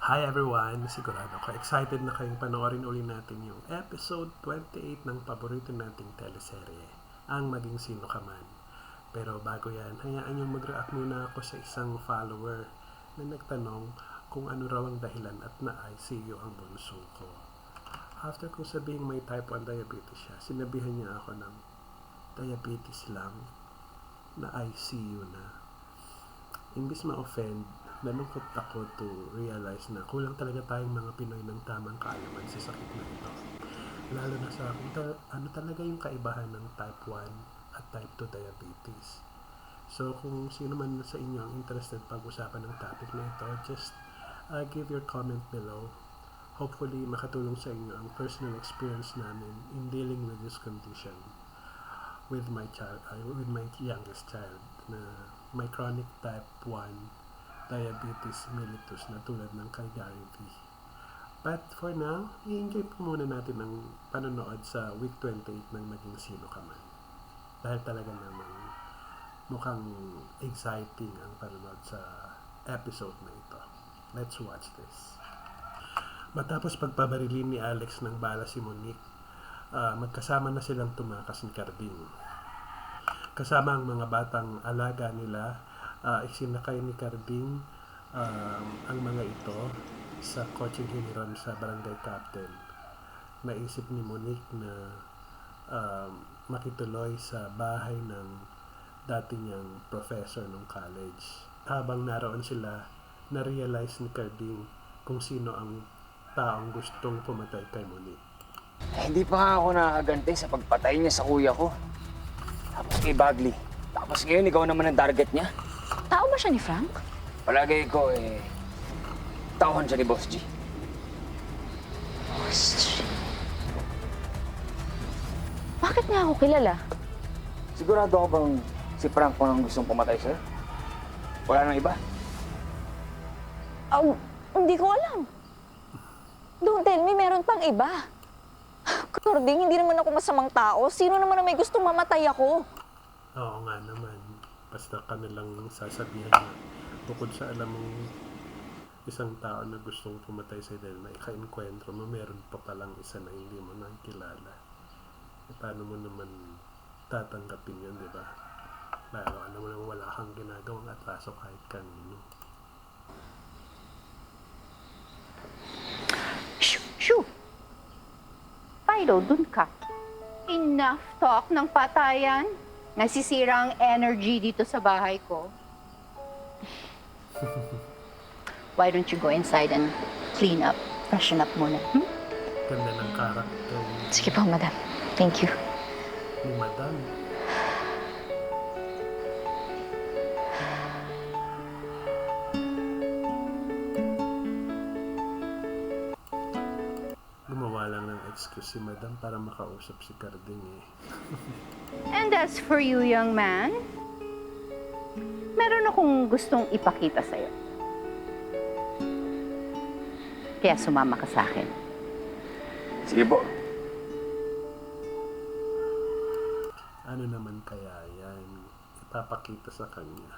Hi everyone! Sigurado ko excited na kayong panoorin uli natin yung episode 28 ng paborito nating teleserye, Ang Maging Sino Ka Man. Pero bago yan, hayaan yung mag-react muna ako sa isang follower na nagtanong kung ano raw ang dahilan at na-ICU ang bunso ko. After kong sabihing may type 1 diabetes siya, sinabihan niya ako ng diabetes lang, na ICU na. Imbis ma-offend, nalungkot ako to realize na kulang talaga tayong mga Pinoy ng tamang kaalaman sa sakit na ito. Lalo na sa ano talaga yung kaibahan ng type 1 at type 2 diabetes. So kung sino man sa inyo ang interested pag-usapan ng topic na ito, just give your comment below. Hopefully makatulong sa inyo ang personal experience namin in dealing with this condition with my youngest child na may chronic type 1 diabetes mellitus na tulad ng kay Gary V. But for now, i-enjoy po muna natin ang panonood sa week 28 ng Maging Sino Ka Man. Dahil talaga namang mukhang exciting ang panonood sa episode na ito. Let's watch this. Matapos pagpabarilin ni Alex ng bala si Monique, magkasama na silang tumakas ni Carding. Kasama ang mga batang alaga nila, isinakay ni Carding ang mga ito sa kotseng hiniram sa barangay captain. Naisip ni Monique na makituloy sa bahay ng dati niyang professor ng college. Habang naroon sila, na-realize ni Carding kung sino ang taong gustong pumatay kay Monique. Hindi pa nga ako nakakagante sa pagpatay niya sa kuya ko. Tapos kay Bagley. Tapos ngayon, ikaw naman ang target niya. Tao ba siya ni Frank? Palagay ko, tauhan siya ni Boss G. Boss G. Bakit niya ako kilala? Sigurado ako bang si Frank po ang gustong pumatay sa'yo? Wala nang iba? Hindi ko alam. Don't tell me meron pang iba. Carding, hindi naman ako masamang tao. Sino naman ang may gustong mamatay ako? Oo nga naman. Basta ka nalang sasabihan na bukod sa alam mong isang tao na gustong pumatay sa'yo dahil may ka-enkwentro mo, meron pa palang isa na hindi mo nakilala. Paano mo naman tatanggapin yun, di ba? Lalo alam mo naman wala kang ginagawang atraso kahit kanino. Shoo! Fido, dun ka. Enough talk ng patayan. Nasisira ang energy dito sa bahay ko. Why don't you go inside and clean up, freshen up muna? Ganda ng karakter Sige po, madam. Thank you. ni Madam. Gumawa lang ng excuse si Madam para makausap si Carding eh. And as for you, young man, meron akong gustong ipakita sa'yo. Kaya sumama ka sa akin. Sige po. Ano naman kaya yan ipapakita sa kanya?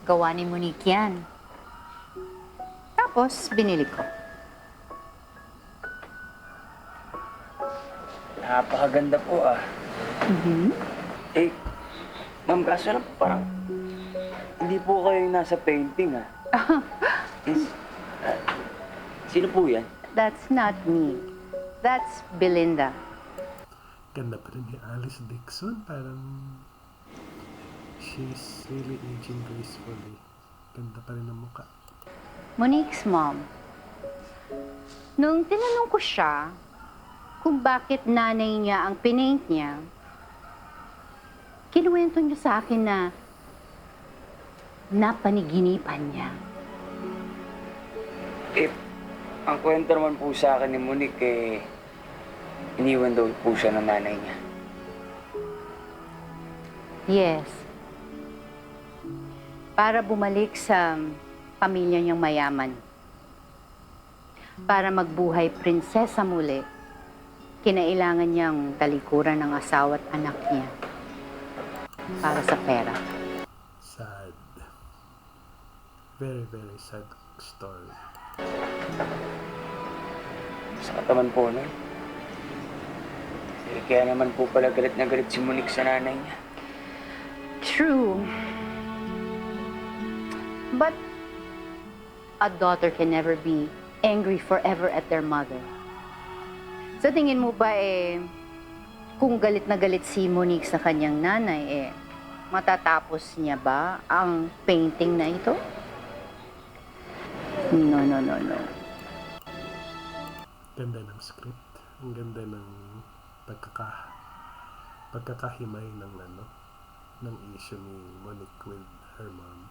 Gawa ni Monique yan. Tapos, binili ko. Napakaganda po Ma'am, kaso lang parang hindi po kayo yung nasa painting Sino po yan? That's not me. That's Belinda. Ganda pa rin ni Alice Dixon. Parang she's really aging gracefully. Ganda pa rin ang mukha. Monique's mom. Nung tinanong ko siya kung bakit nanay niya ang pinaint niya, kinuwento niya sa akin na napaniginipan niya. Ang kwento naman po sa akin ni Monique, iniwan daw po siya ng nanay niya. Yes. Para bumalik sa pamilya niyang mayaman. Para magbuhay prinsesa muli, kinailangan niyang talikuran ng asawa at anak niya. para sa pera. Sad. Very, very sad story. Sa katawan po nun. Kaya naman po pala galit na galit si Monique sa nanay niya. True. But a daughter can never be angry forever at their mother. Sa tingin mo ba kung galit na galit si Monique sa kanyang nanay, matatapos niya ba ang painting na ito? No, no, no, no. Ganda ng script. Ang ganda ng pagkakahimay ng ng issue ni Monique with her mom.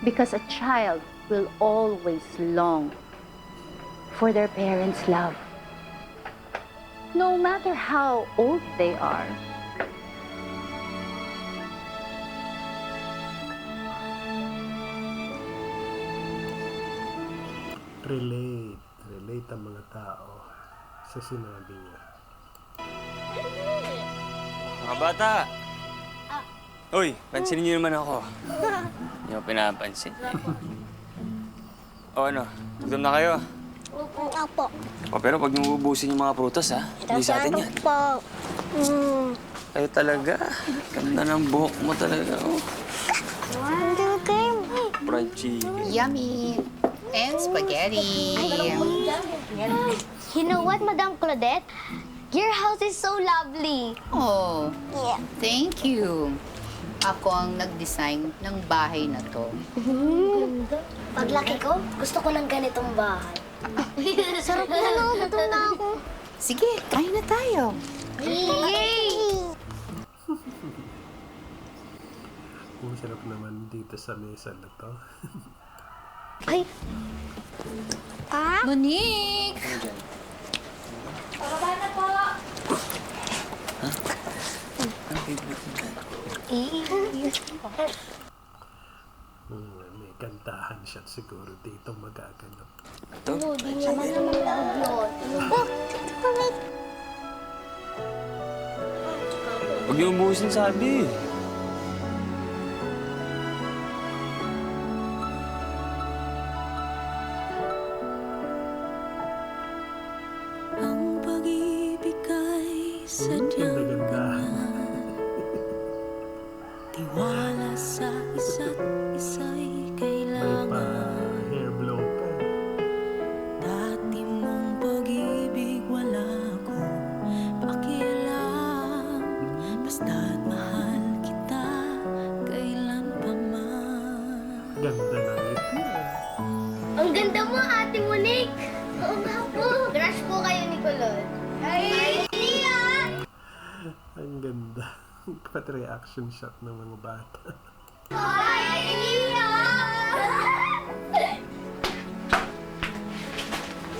Because a child will always long for their parents' love. No matter how old they are. Relate ang mga tao sa sinabi niya. Mga bata! Uy, pansinin niyo naman ako. Hindi ako pinapansin. O ano, gutom na kayo? Opo. O pero pag niyo ubusin yung mga prutas ha, hindi sa atin yan. Po. Kayo talaga. Ganda ng buhok mo talaga. Oh. Fried chicken. Yummy! And spaghetti! You know what, Madam Claudette? Your house is so lovely. Oh, Yeah. thank you. Ako ang nag-design ng bahay na to. Paglaki ko, gusto ko ng ganitong bahay. Sarap na, no? Gutom na ako. Sige, kain na tayo. Yay! Ang sarap naman dito sa mesa na to. Ay! Monique! May kantahan siya siguro dito magaganap. Ito? Hindi naman naman yun. Huwag niyo ubusin sabi. Ang pag-ibig ay sadyang Ganda-ganda. tiwala sa isa't isa'y May kailangan. hair blow pa. Dati mong pag-ibig wala ko pakialam. Basta't mahal kita kailan pa man. Ganda na ito. Ang ganda mo, Ate Monique! Oo nga po. Crush po kayo ni Kulot. Ay! Ang ganda. Pati reaction shot ng mga bata.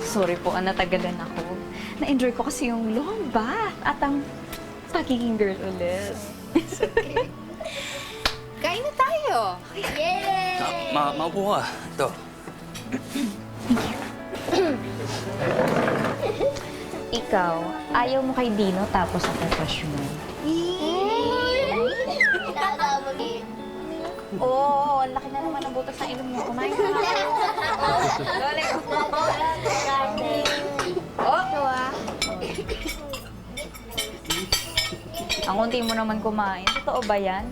Sorry po, natagalan ako. Na-enjoy ko kasi yung long bath at ang pagiging girl ulit. Kain na tayo. Yay! Maupo ka. Ito. Ikaw, ayaw mo kay Dino tapos ako crush mo. Tatawagin. Oo, ang laki na naman ang butas ng ilong mo. Kumain ka na. Ang unti mo naman kumain. Totoo ba yan?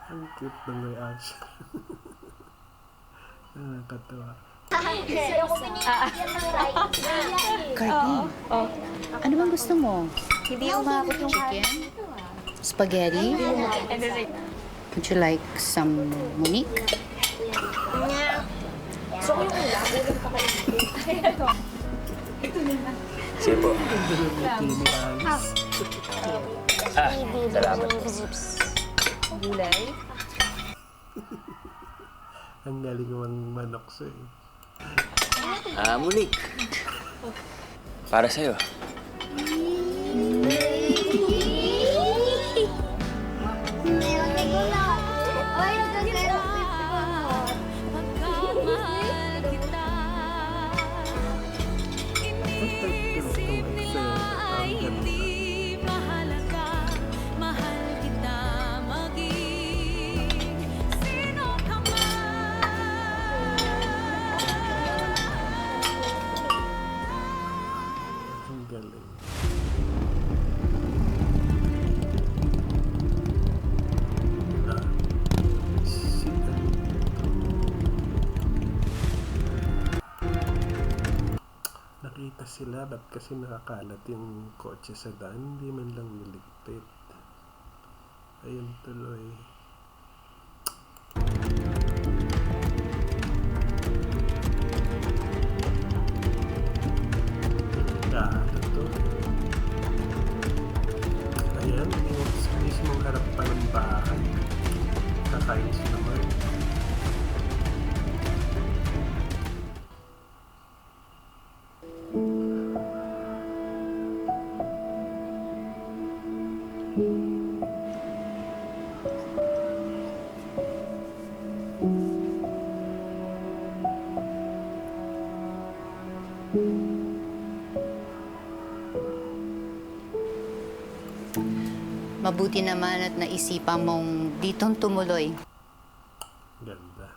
Ang cute ng reaction. Nakakatawa. Pero kung binibigyan ng right, Courtney, ano bang gusto mo? Hindi umabot yung Chicken? Spaghetti? And then like, Would you like some Monique? Sige po. Tini Alice. Salamat. gulay. Ang galing mang manok siya eh. Monique. Para sa'yo. Pagkamahal kita, inisip Ang nila ay ganda. hindi mahalaga. Mahal Wala, ba't kasi nakakalat yung kotse sa daan? Hindi man lang niligpit. Ayun tuloy. Delikado to. Ayan, yung mismong harap pa ng bahay. Kakainis naman. Mabuti naman at naisipan mong ditong tumuloy. Ganda.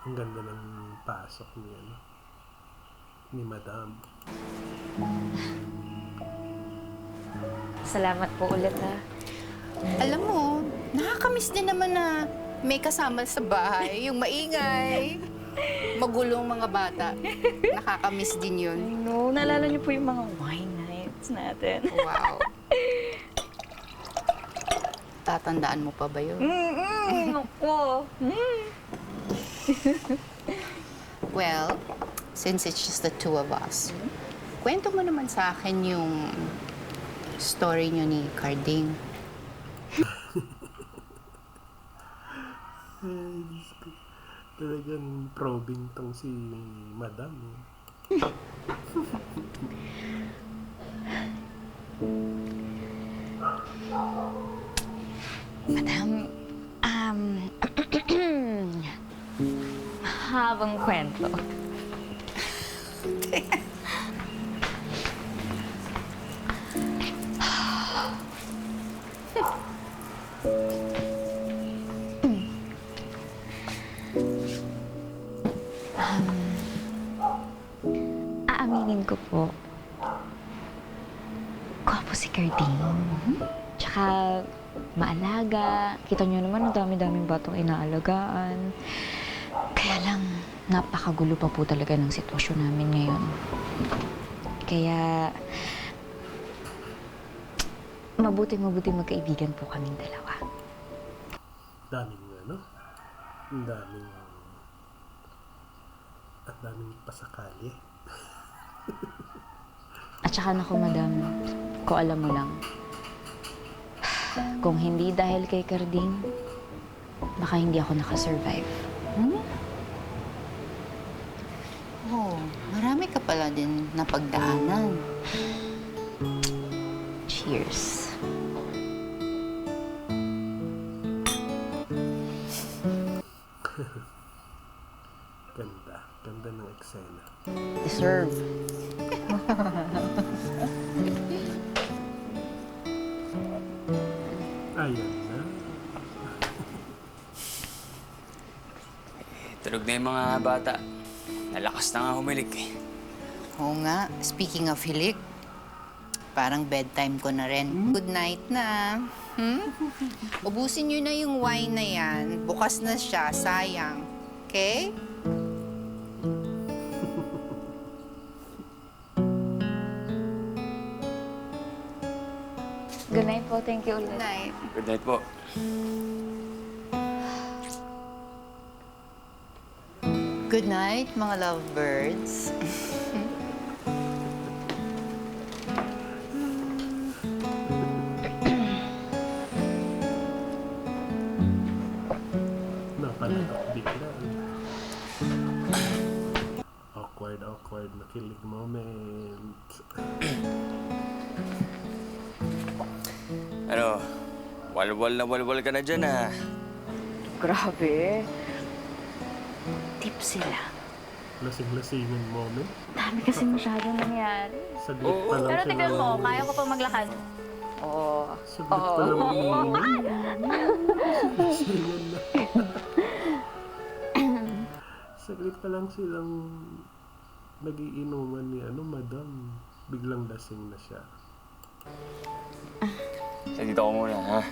Ang ganda ng pasok ni, ni Madam. Salamat po ulit ha. Alam mo, nakakamiss din naman na may kasama sa bahay, yung maingay. Magulong mga bata. Nakakamiss din yun. No, naalala niyo po yung mga wine nights natin. Wow. Tatandaan mo pa ba yun? Ako. Well, since it's just the two of us, kwento mo naman sa akin yung story niyo ni Carding. Ay, Diyos ko. Talagang probing tong si Madam. Madam, habang kwento. Aaminin ko po, gwapo si Carding. Tsaka maalaga. Kita niyo naman, ang dami-daming batong inaalagaan. Kaya lang, napakagulo pa po talaga ng sitwasyon namin ngayon. Kaya, mabuting magkaibigan po kaming dalawa. Daming ang daming at daming pasakali. At saka naku, madam, kung alam mo lang, kung hindi dahil kay Carding, baka hindi ako nakasurvive. Oh, marami ka pala din napagdaanan. Cheers. Ganda ng eksena. Deserve. Ayan na. Tulog na yung mga bata. Nalakas na nga humilik eh. Oo nga, speaking of hilik, parang bedtime ko na rin. Good night na. Ubusin niyo na yung wine na yan. Bukas na siya, sayang. Okay? Good night po. Thank you ulit. Good night. Good night po. Good night, mga lovebirds. Napalatok bigla. Awkward na kilig moment. Ano, walwal ka na dyan ah. Grabe. Tip sila. Lasing-lasingan moment. Dami kasi masyadong nangyari. Saglit pa lang Pero sila. tignan mo, kaya ko pa maglakad. Oo. Saglit pa lang umiinom. Lasingan na. Saglit pa lang silang nagiinuman ni Madam. Biglang lasing na siya. So, dito ko muna, ha?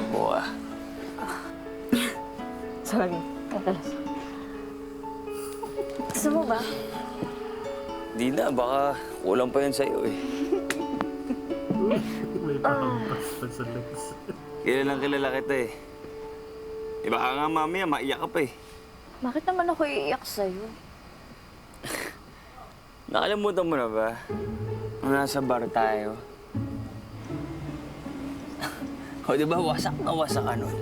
Buka. Sorry. Katalas. Gusto mo ba? Di na, baka kulang pa yan sa'yo eh. May pakampas pa sa legs. Kilalang kilala kita eh. Baka nga mamaya, maiyak ka pa eh. Bakit naman ako iiyak sa'yo? Nakalimutan mo na ba? Nung nasa bar tayo. O diba, wasak na wasak ka nun.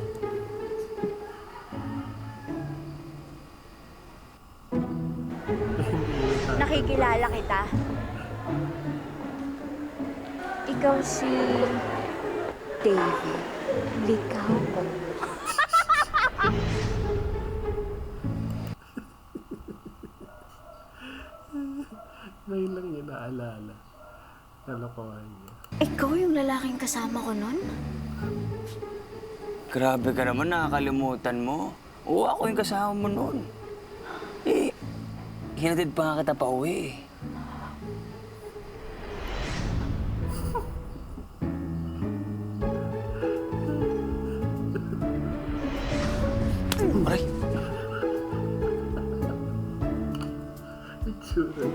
Nakikilala kita. Ikaw si David. Likaw ko. Ngayon lang niya naalala. Kalokohan niya. Ikaw yung lalaking kasama ko nun? Grabe ka naman, nakakalimutan mo. Oo, ako yung kasama mo noon. Eh, hinatid pa nga kita pa uwi eh. Aray! Itsura.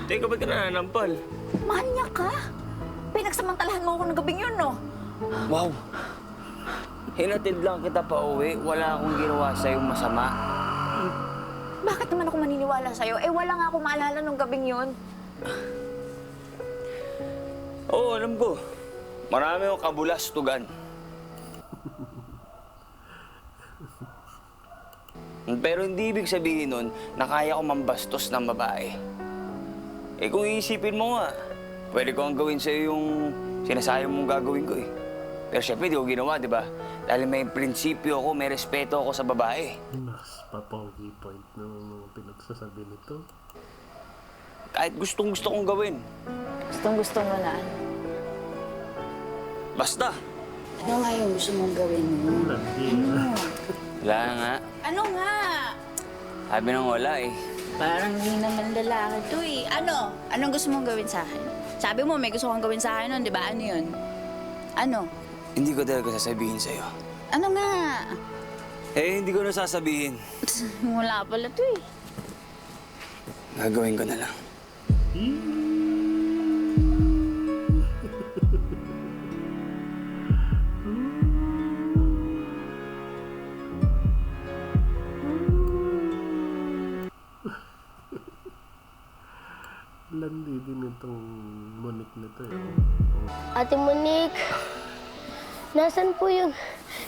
Teka, ba't ka nananampal? Manya ka! Pinagsamantalahan mo ako ng gabing yun, no? Wow! Hinatid lang kita pa uwi. Wala akong ginawa sa'yong masama. Bakit naman ako maniniwala sa'yo? Eh, wala nga ako maalala nung gabing yun. Oo, alam ko. Marami akong kabulastugan. Pero hindi ibig sabihin nun na kaya ko mambastos ng babae. Eh kung iisipin mo nga, pwede ko ang gawin sa'yo yung sinasayang mong gagawin ko eh. Pero syempre, di ko ginawa, di ba? Dahil may prinsipyo ako, may respeto ako sa babae. Mas papogi point ng mga pinagsasabi nito. Kahit gustong-gusto kong gawin. Gustong-gusto mo na. Basta. Ano nga yung gusto mong gawin mo? Lagi. Wala nga. Ano nga? Sabi nang wala eh. Parang di naman lalaki to eh. Ano? Anong gusto mong gawin sa akin? Sabi mo, may gusto kang gawin sa akin nun, di ba? Ano yun? Ano? Hindi ko talaga sasabihin sa'yo. Ano nga? Eh, hindi ko na sasabihin. Wala pala to eh. Gagawin ko na lang. Landi din itong Monique na to eh. Ate Monique, nasan po yung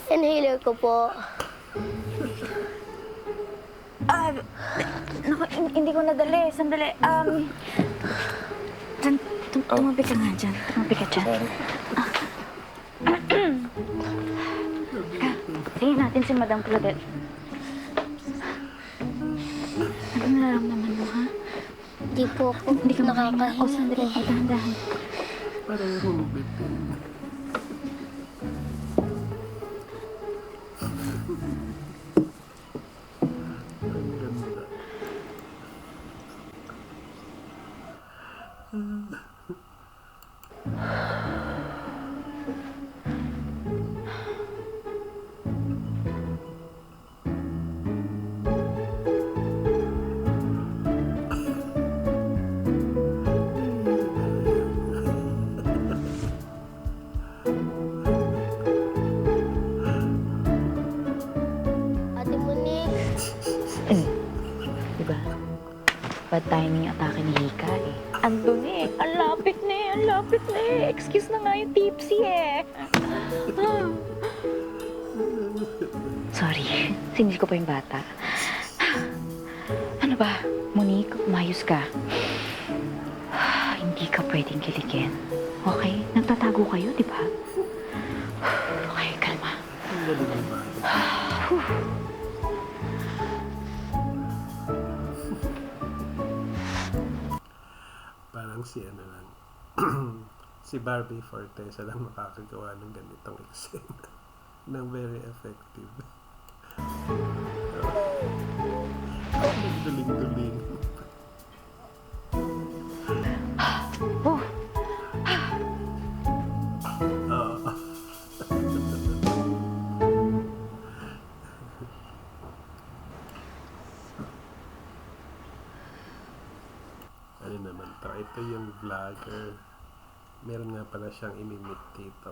inhaler ko po? Naku, hindi ko nadali. Sandali. Tumabi ka nga dyan. Tumabi ka dyan. Sorry. Tingnan natin si Madam Claudette. Ano nararamdaman mo, ha? Di po ako Hindi ka makahinga. O, nakakahinga. sandali. O, dahan-dahan. Parang humibit din. Ang ganda. Ate Monique, Diba? Bad timing yung atake ni Hika eh. Andun eh. Ang lapit na eh. Ang lapit na eh. Excuse na nga yung tipsy eh. Sorry. Sinis ko pa yung bata. Ano ba? Monique, umayos ka. Hindi ka pwedeng kiligin. Okay? Nagtatago kayo, di ba? Okay, kalma. Ang galing ng bata. Parang si ano lang. Si Barbie Fortesa lang makakagawa ng ganitong eksena. Nang very effective. Duling-duling. Oo. Ano naman to? Ito yung vlogger. Meron nga pala siyang imimit dito.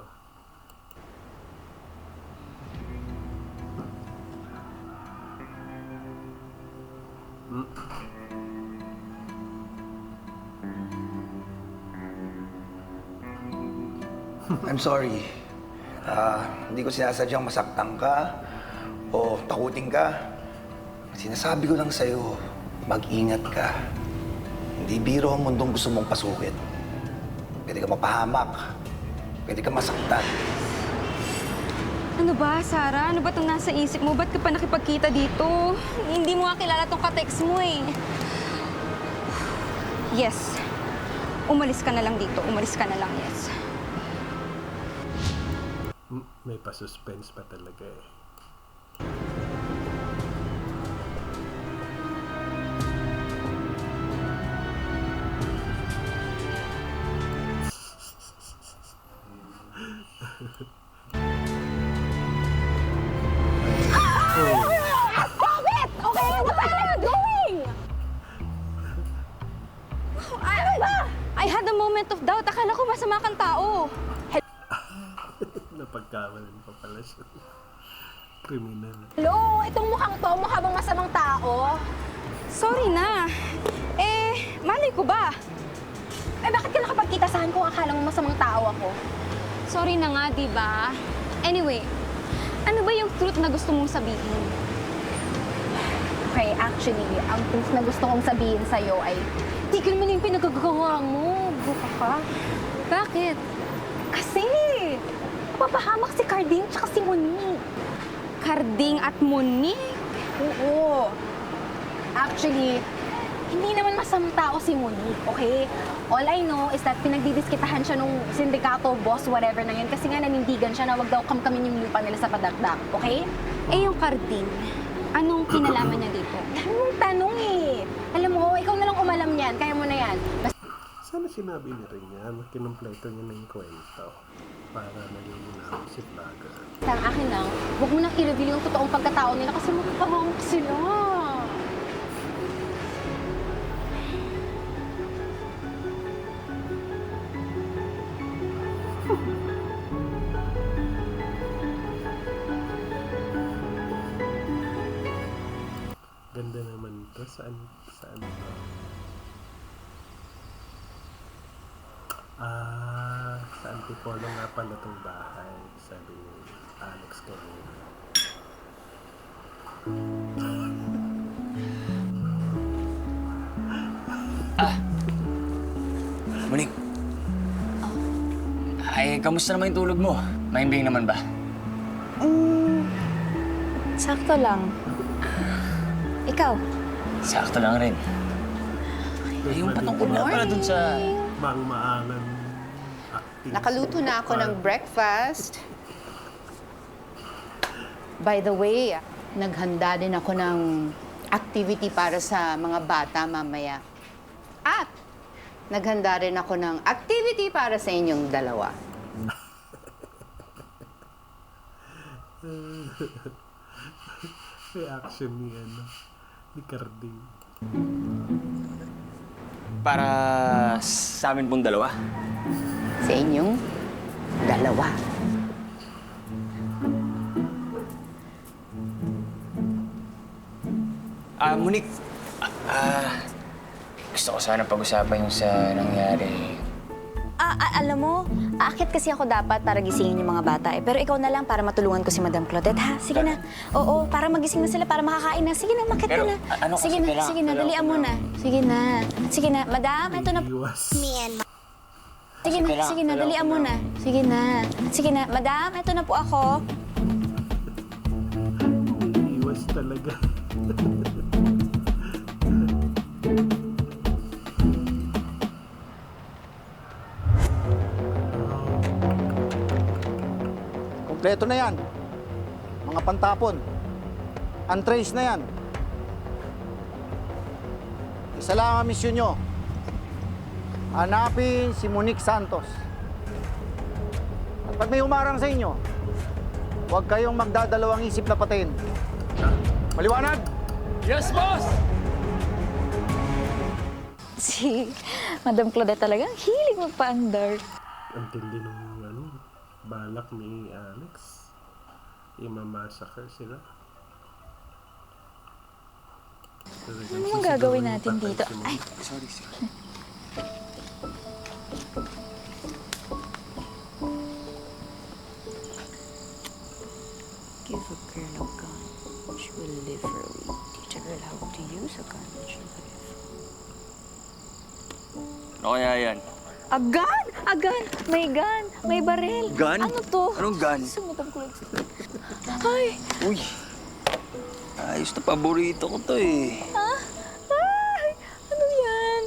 I'm sorry. Hindi ko sinasadyang masaktan ka o takutin ka. Sinasabi ko lang sa'yo, mag-ingat ka. Hindi biro ang mundong gusto mong pasukin. Pwede ka mapahamak. Pwede ka masaktan. Ano ba, Sarah? Ano ba itong nasa isip mo? Ba't ka pa nakipagkita dito? Hindi mo nga kilala tong ka-text mo eh. Yes. Umalis ka na lang dito. Umalis ka na lang, yes. May pa-suspense pa talaga eh. Bakit? Okay, what are you doing? Ano ba? I had a moment of doubt. Akala ko masama kang tao. Napagkamalan pa pala siya. Kriminal. Hello, itong mukhang to, mukha bang masamang tao? Sorry na. Malay ko ba? Bakit ka nakapagkita saan kung akala mo masamang tao ako? Sorry na nga, di ba? Anyway, ano ba yung truth na gusto mong sabihin? Okay, actually, ang truth na gusto kong sabihin sa'yo ay tigil mo na yung pinagagawa mo. Buka ka. Bakit? Kasi, papahamak si Carding tsaka si Monique. Carding at Monique? Oo. Actually, hindi naman masamang tao si Monique, okay? All I know is that pinagdidiskitahan siya nung sindikato, boss, whatever na yun. Kasi nga nanindigan siya na wag daw kamkamin yung lupa nila sa padakdak, okay? Yung Carding, anong kinalaman niya dito? Dami mong tanong eh. Alam mo, ikaw na lang umalam yan. Kaya mo na yan. Sana sinabi niya rin yan. Kinumpleto niya na yung kwento. Para malilinaw si vlogger. Ang akin lang, huwag mo nang i-reveal yung totoong pagkatao nila kasi magkakahawak sila. Ganda naman to. Saan to? Sa Antipolo nga pala itong bahay. Sabi ni Alex kanina. Monique. Ay, kamusta naman yung tulog mo? Mahimbing naman ba? Sakto lang. Ikaw? Sakto lang rin. Yung patungkol nga pala dun sa... Maang-maangan acting. Nakaluto na ako ng breakfast. By the way, naghanda din ako ng activity para sa mga bata mamaya. At naghanda rin ako ng activity para sa inyong dalawa. Reaction ni Carding. Para sa amin pong dalawa. Sa inyong dalawa. Monique. Gusto ko sana pag-usapan yung sa nangyari. Alam mo, aakit kasi ako dapat para gisingin yung mga bata eh. Pero ikaw na lang para matulungan ko si Madam Claudette, ha? Sige na. Oo, para magising na sila, para makakain na. Sige na, makit ka Pero, na. ano kasi Sige na, kailangan- sige na, dalian mo na. Sige na. Sige na, Madam, eto na. Iwas. Sige na, sige na, dalian mo na. Sige na. Sige na, Madam, eto na po ako. Iwas talaga. Kompleto na yan. Mga pantapon. Untrace na yan. Isa lang ang misyon nyo. Hanapin si Monique Santos. At pag may humarang sa inyo, huwag kayong magdadalawang isip na patayin. Maliwanag? Yes, boss! Si Madam Claudette talagang hilig magpa-andar. Ang tindi nung balak ni Alex. Imamassacre sila. Ano ang gagawin natin dito? Ay, Sorry. give a girl a gun. She will live for a week. Teach a girl how to use a gun. She will live. Ano kaya yan? A gun! A gun! May gun! May baril! Gun? Ano to? Anong gun? Si Madam Claudette. Ay! Uy! Ayos na paborito ko to eh. Ay! Ano yan?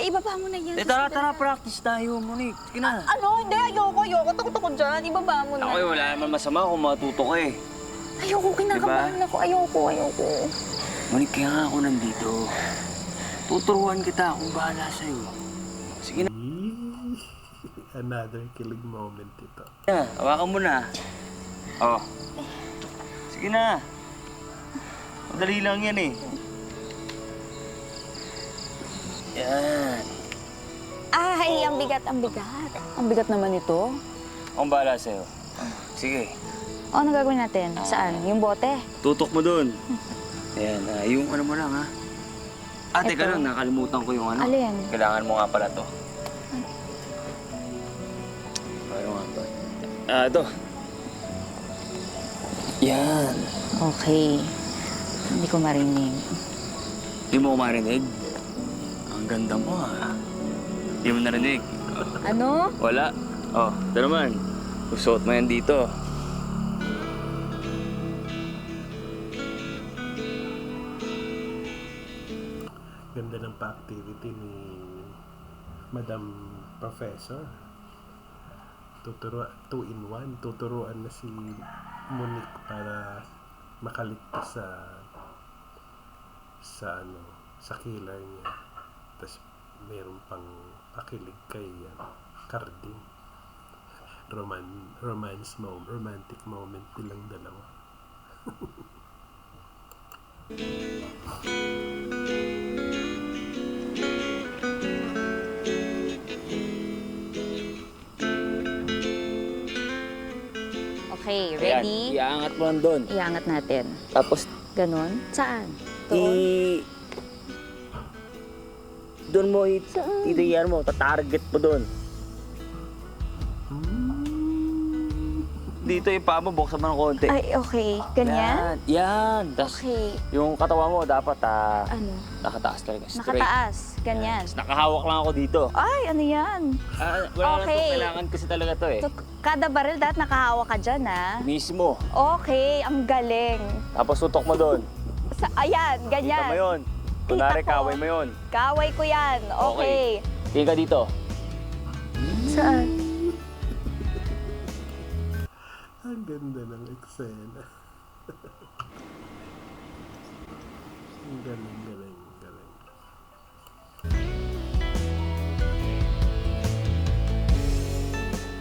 Ibaba mo na yan. Tara, practice tayo, Monique. Sige na. Ano? Hindi, ayoko. Takot ako dyan. Ibaba mo na. Ako wala naman masama kung matuto ka eh. Ayoko, kinakabahan ako. Ayoko. Monique, kaya nga ako nandito. Tuturuan kita kung bahala sa'yo. Sige na. Another killing moment ito. Hawakan mo na. Oh. Sige na. Madali lang yan eh. Yan. Ay, ang bigat. Ang bigat naman ito. Akong bahala sa'yo. Sige. O, ano gagawin natin? Saan? Yung bote? Tutok mo dun. Ayan, yung ano mo lang ha. Teka Ito. lang, nakalimutan ko yung ano. Alin? Kailangan mo nga pala to. Ano nga ba? Ito. Yan. Okay. Hindi ko marinig. Hindi mo ko marinig? Ang ganda mo ha. Hindi mo narinig. Ano? Wala. Oh, ito naman. Susuot mo yan dito. Ganda ng pa-activity ni Madam Professor. 2-in-1. Tuturuan na si Monique para makaligtas sa killer niya. Tapos mayroon pang pakilig kay Cardin. Romantic moment nilang dalawa. Okay, ready? Iangat mo lang doon. Iangat natin. Tapos, Ganon? Saan? Doon? doon mo itiyar mo, tatarget mo doon. Dito yung paa mo, buksan mo ng konti. Ay, okay. Ganyan? Yan. Tapos, Okay. yung katawan mo dapat Ano? nakataas talaga. Straight. Nakataas. Ganyan. Tapos nakahawak lang ako dito. Ay, ano yan? Wala lang Okay. to, kailangan kasi talaga to eh. Kada baril dapat nakahawak ka dyan, ha? Mismo. Okay, ang galing. Tapos tutok mo doon. Ayan, ganyan. Kita mo yun. Kunwari, Kita ko. kaway mo yun. Kaway ko yan. Okay. Tingin ka dito. Saan? Ang ganda ng eksena. Ang galing.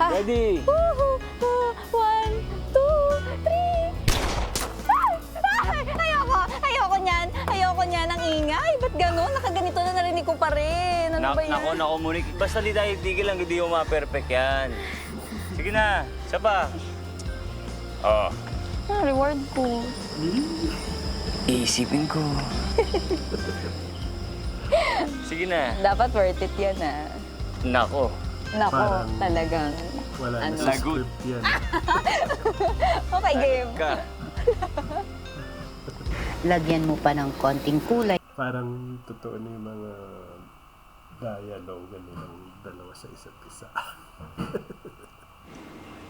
Ready? Woohoo! 1, 2, 3! Ayoko niyan. Ayoko niyan. Ang ingay. Ba't gano'n? Nakaganito na narinig ko pa rin. Ano ba yan? Nako, Monique. Basta tigil lang, hindi mo ma-perfect yan. Sige na, isa pa. Oh. Ang reward ko. Iisipin ko. Sige na. Dapat worth it yan, ha? Nako. Nako, Parang talagang. Wala Ano? na sa script yan. Okay, game. Ka. Lagyan mo pa ng konting kulay. Parang totoo na yung mga dialogue nilang dalawa sa isa't isa.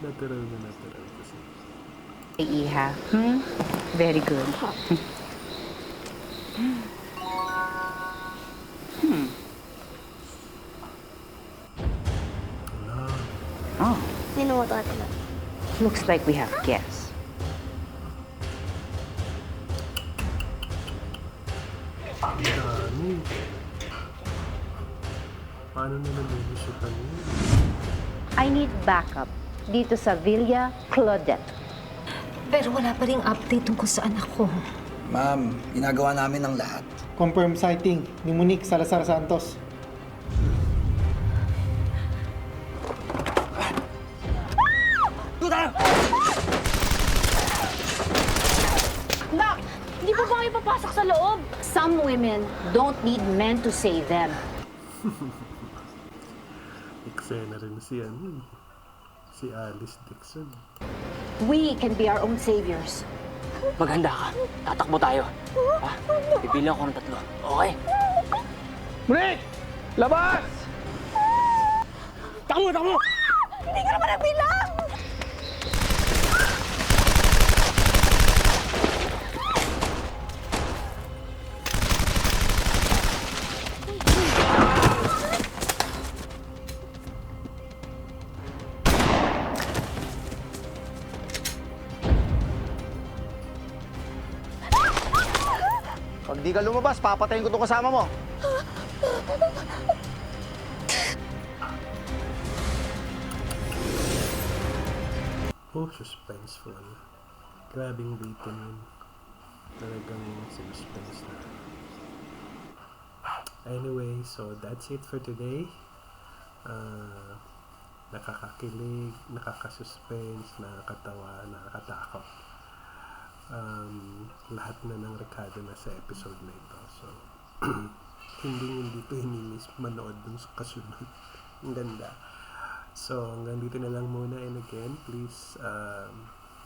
Natural kasi. Iha. Very good. Oh, Sino mo ito, Ate Lot? looks like we have guests. Ang dami. Paano nila nilusutan yun? I need backup dito sa Villa Claudette. Pero wala pa ring update tungkol sa anak ko. Ma'am, ginagawa namin ang lahat. Confirm sighting ni Monique Salazar Santos. Nak! Hindi po ba kayo papasok sa loob? Some women don't need men to save them. Eksena rin si Alice Dixon. We can be our own saviors. Maghanda ka. Tatakbo tayo. Ha? Pipilang ko ng 3. Okay? Monique! Labas! Takbo! Hindi ka naman nagbilang! Pag di ka lumabas, papatayin ko itong kasama mo. Oh, suspenseful. Grabing written yun. Talagang suspense na. Anyway, so that's it for today. Nakakakilig, nakakasuspense, nakakatawa, nakakatakot. Lahat na ng rekado na sa episode na ito. So, hindi ito hinimiss manood dun sa kasunod. Ang ganda. So, hanggang dito na lang muna. And again, please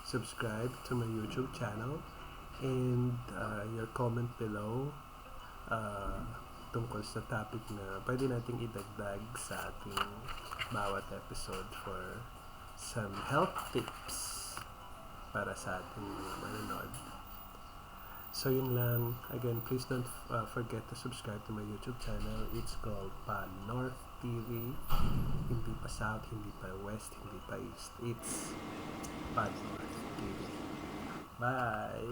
subscribe to my YouTube channel and your comment below tungkol sa topic na pwede nating idagdag sa ating bawat episode for some health tips para sa ating manonood. So, yun lang. Again, please don't forget to subscribe to my YouTube channel. It's called North TV. Hindi pa South, hindi pa West, hindi pa East. It's North TV. Bye!